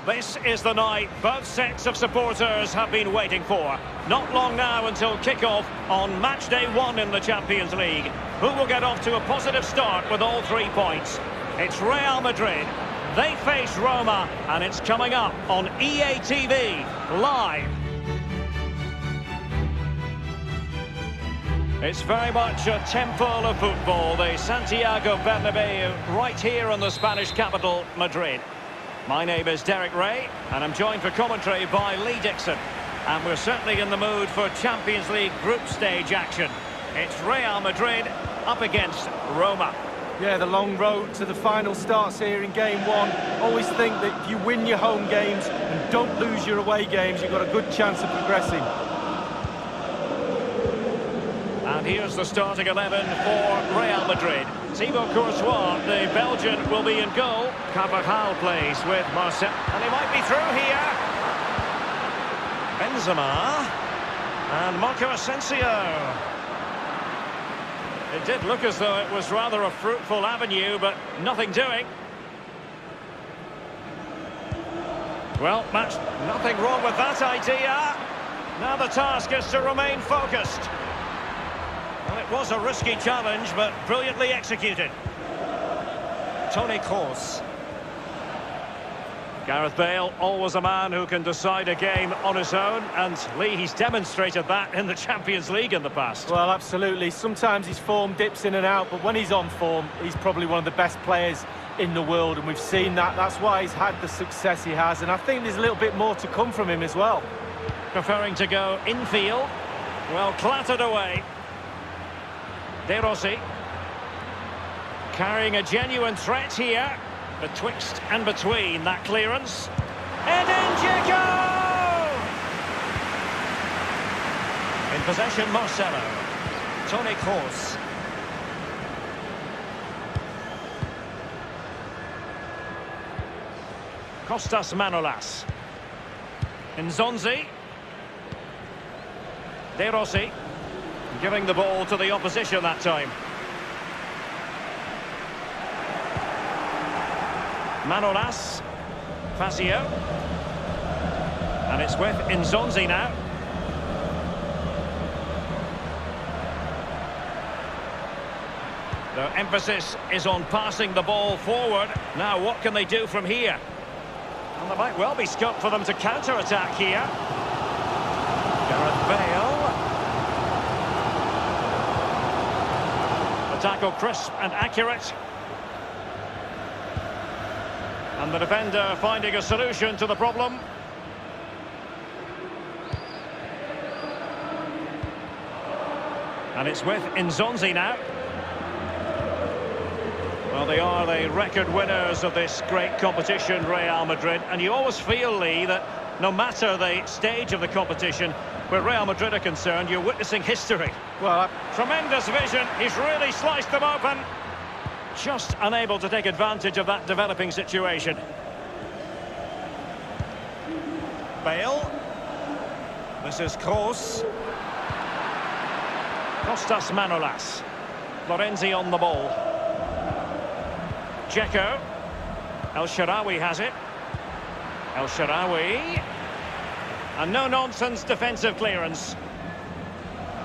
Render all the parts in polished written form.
This is the night both sets of supporters have been waiting for. Not long now until kick-off on Matchday 1 in the Champions League. Who will get off to a positive start with all 3 points? It's Real Madrid. They face Roma, and it's coming up on EA TV, live. It's very much a temple of football, the Santiago Bernabeu, right here in the Spanish capital, Madrid. My name is Derek Ray, and I'm joined for commentary by Lee Dixon. And we're certainly in the mood for Champions League group stage action. It's Real Madrid up against Roma. Yeah, the long road to the final starts here in game one. Always think that if you win your home games and don't lose your away games, you've got a good chance of progressing. And here's the starting 11 for Real Madrid. Thibaut Courtois, the Belgian, will be in goal. Carvajal plays with Marcel. And he might be through here. Benzema. And Marco Asensio. It did look as though it was rather a fruitful avenue, but nothing doing. Well, nothing wrong with that idea. Now the task is to remain focused. Well, it was a risky challenge, but brilliantly executed. Toni Kroos. Gareth Bale, always a man who can decide a game on his own, and Lee, he's demonstrated that in the Champions League in the past. Well, absolutely. Sometimes his form dips in and out, but when he's on form, he's probably one of the best players in the world, and we've seen that. That's why he's had the success he has, and I think there's a little bit more to come from him as well. Preferring to go infield. Well, clattered away. De Rossi. Carrying a genuine threat here. Betwixt and between that clearance. Edin Dzeko! In possession, Marcelo. Toni Kroos. Kostas Manolas. Nzonzi. De Rossi. Giving the ball to the opposition that time. Manolas. Fazio. And it's with Nzonzi now. The emphasis is on passing the ball forward. Now what can they do from here? And there might well be scope for them to counter-attack here. Gareth Bale. The tackle crisp and accurate. And the defender finding a solution to the problem. And it's with Nzonzi now. Well, they are the record winners of this great competition, Real Madrid. And you always feel, Lee, that no matter the stage of the competition, where Real Madrid are concerned, you're witnessing history. Well, tremendous vision. He's really sliced them open. Just unable to take advantage of that developing situation. Bale. This is Kroos. Kostas Manolas. Florenzi on the ball. Dzeko. El Shaarawy has it. El Shaarawy. And no-nonsense defensive clearance.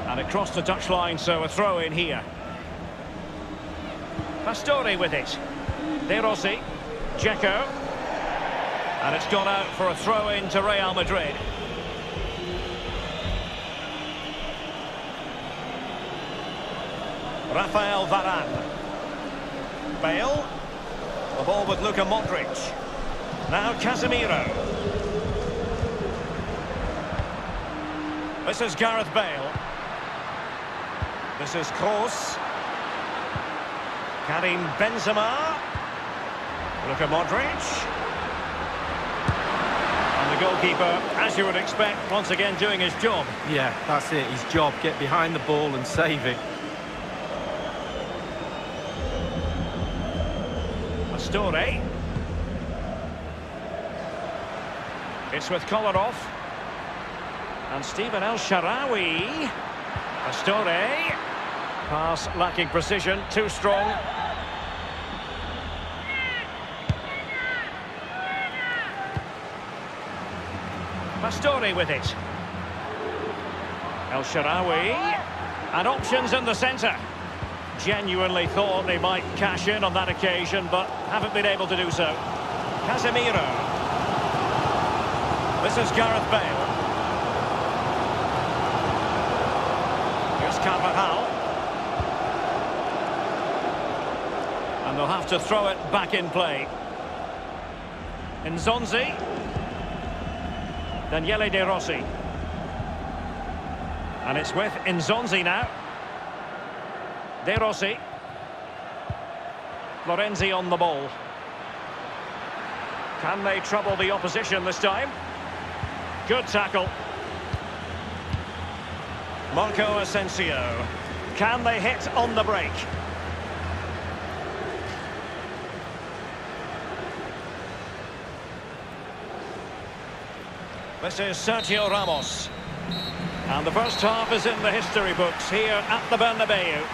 And across the touchline, so a throw in here. Pastore with it. De Rossi. Dzeko. And it's gone out for a throw-in to Real Madrid. Rafael Varane. Bale. The ball with Luka Modric. Now Casemiro. This is Gareth Bale. This is Kroos. Karim Benzema. Luka Modric. And the goalkeeper, as you would expect, once again doing his job. Yeah, that's it, his job. Get behind the ball and save it. Pastore. It's with Kolarov. And Steven El Shaarawy. Pastore. Pass lacking precision, too strong. Pastore with it. El Shaarawy. And options in the centre. Genuinely thought they might cash in on that occasion, but haven't been able to do so. Casemiro. This is Gareth Bale. Here's Carvajal. And they'll have to throw it back in play. Nzonzi. Daniele De Rossi. And it's with Nzonzi now. De Rossi. Florenzi on the ball. Can they trouble the opposition this time? Good tackle. Marco Asensio. Can they hit on the break? This is Sergio Ramos. And the first half is in the history books here at the Bernabeu.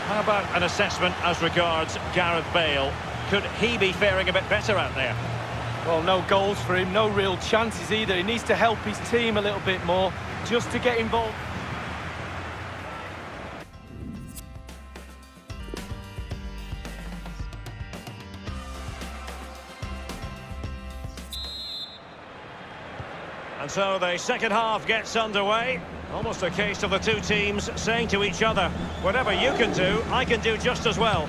How about an assessment as regards Gareth Bale? Could he be faring a bit better out there? Well, no goals for him, no real chances either. He needs to help his team a little bit more just to get involved. And so the second half gets underway. Almost a case of the two teams saying to each other, whatever you can do, I can do just as well.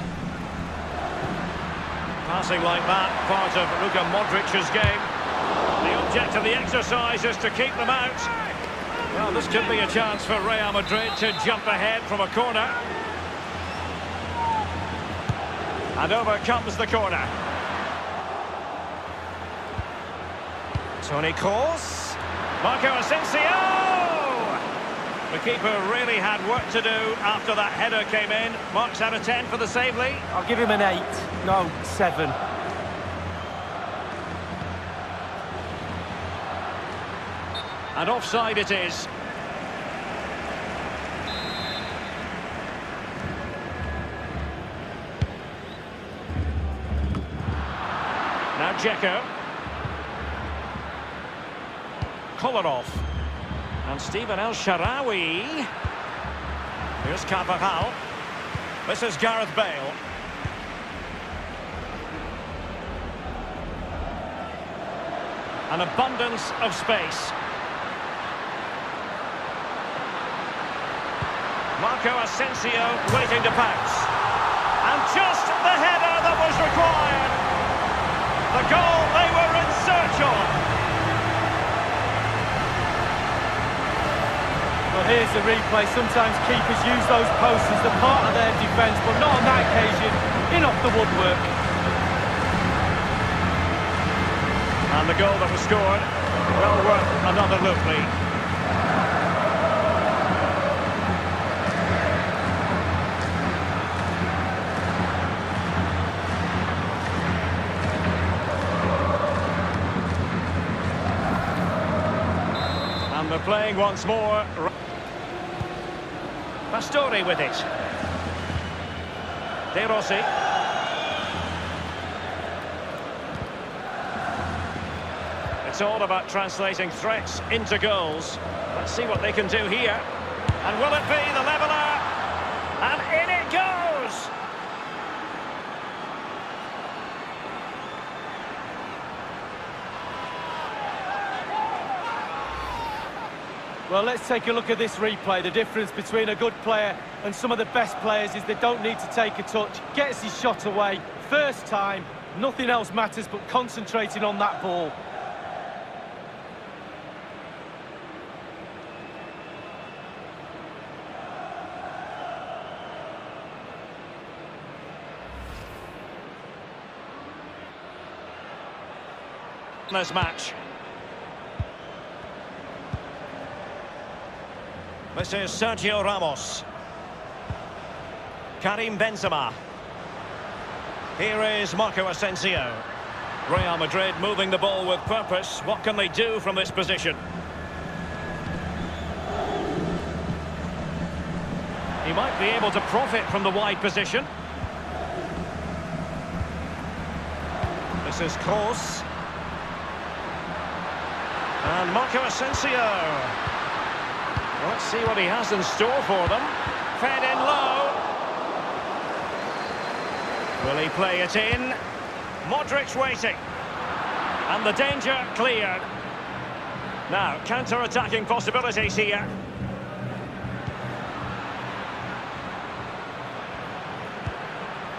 Passing like that, part of Luka Modric's game. The object of the exercise is to keep them out. Well, this could be a chance for Real Madrid to jump ahead from a corner. And over comes the corner. Toni Kroos. Marco Asensio! The keeper really had work to do after that header came in. Marks out of 10 for the save lead. I'll give him an 8. No, 7. And offside it is. Now Dzeko. Kolarov. And Steven El Shaarawy. Here's Carvajal. This is Gareth Bale. An abundance of space. Marco Asensio waiting to pounce. And just the header that was required. The goal they were in search of. Well, here's the replay. Sometimes keepers use those posts as the part of their defence, but not on that occasion. In off the woodwork. And the goal that was scored, well worth another look, Lee. And they're playing once more. Pastore with it. De Rossi. It's all about translating threats into goals. Let's see what they can do here. And will it be the leveller? And in it goes! Well, let's take a look at this replay. The difference between a good player and some of the best players is they don't need to take a touch. Gets his shot away. First time, nothing else matters but concentrating on that ball. This match. This is Sergio Ramos. Karim Benzema. Here is Marco Asensio. Real Madrid moving the ball with purpose. What can they do from this position? He might be able to profit from the wide position. This is Kroos. And Marco Asensio. Let's see what he has in store for them. Fed in low. Will he play it in? Modric waiting. And the danger cleared. Now, counter-attacking possibilities here.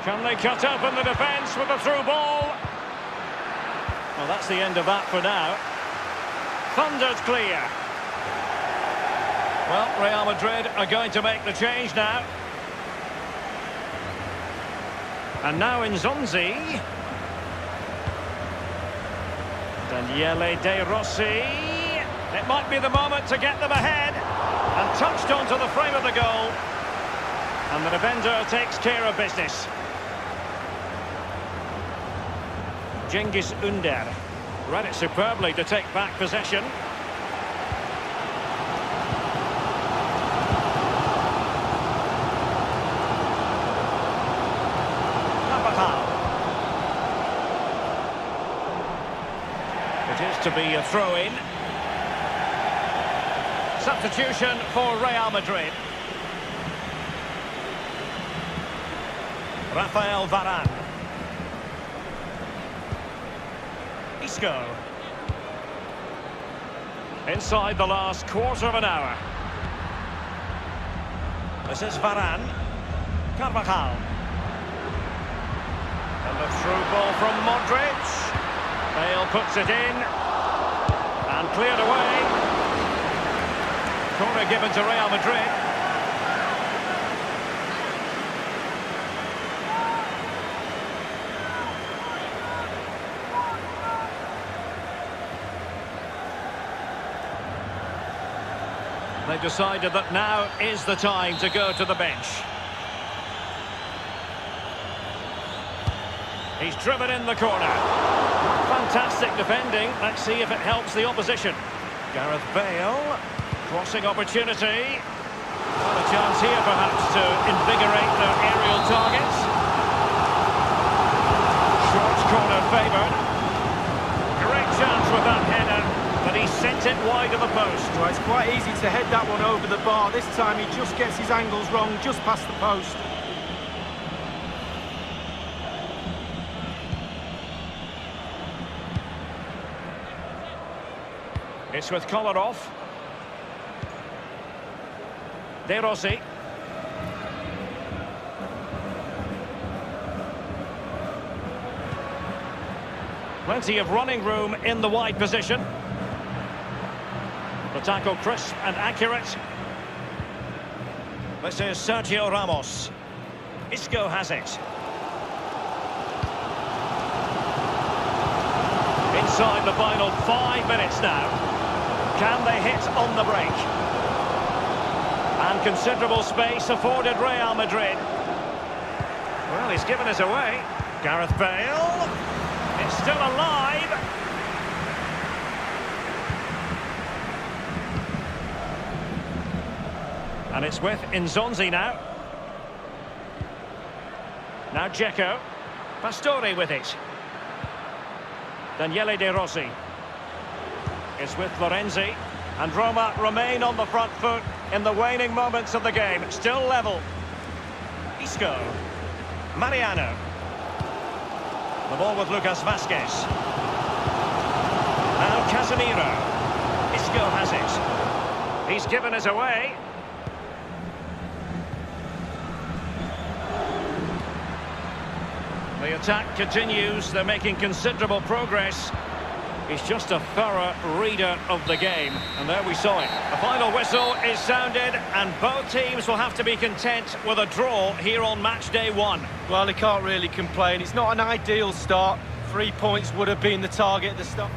Can they cut open the defence with a through ball? Well, that's the end of that for now. Thundered clear. Well, Real Madrid are going to make the change now. And now Nzonzi. Daniele De Rossi. It might be the moment to get them ahead. And touched onto the frame of the goal. And the defender takes care of business. Cengiz Ünder read it superbly to take back possession. It is to be a throw-in. Substitution for Real Madrid. Rafael Varane. Isco. Inside the last quarter of an hour. This is Varane. Carvajal. And the through ball from Modric. Bale puts it in. And cleared away. Corner given to Real Madrid. They've decided that now is the time to go to the bench. He's driven in the corner. Fantastic defending. Let's see if it helps the opposition. Gareth Bale. Crossing opportunity. Well, a chance here perhaps to invigorate their aerial targets. Short corner favoured. Great chance with that header. But he sent it wide of the post. Well, it's quite easy to head that one over the bar. This time he just gets his angles wrong, just past the post. It's with Kolarov. De Rossi. Plenty of running room in the wide position. The tackle crisp and accurate. This is Sergio Ramos. Isco has it. Inside the final 5 minutes now. Can they hit on the break? And considerable space afforded Real Madrid. Well, he's given us away. Gareth Bale. It's still alive. And it's with Nzonzi now. Now Dzeko. Pastore with it. Daniele De Rossi. It's with Florenzi. And Roma remain on the front foot in the waning moments of the game. Still level. Isco. Mariano. The ball with Lucas Vazquez. Now Casemiro. Isco has it. He's given us away. The attack continues. They're making considerable progress. He's just a thorough reader of the game. And there we saw it. The final whistle is sounded, and both teams will have to be content with a draw here on match day 1. Well, he can't really complain. It's not an ideal start. 3 points would have been the target at the start.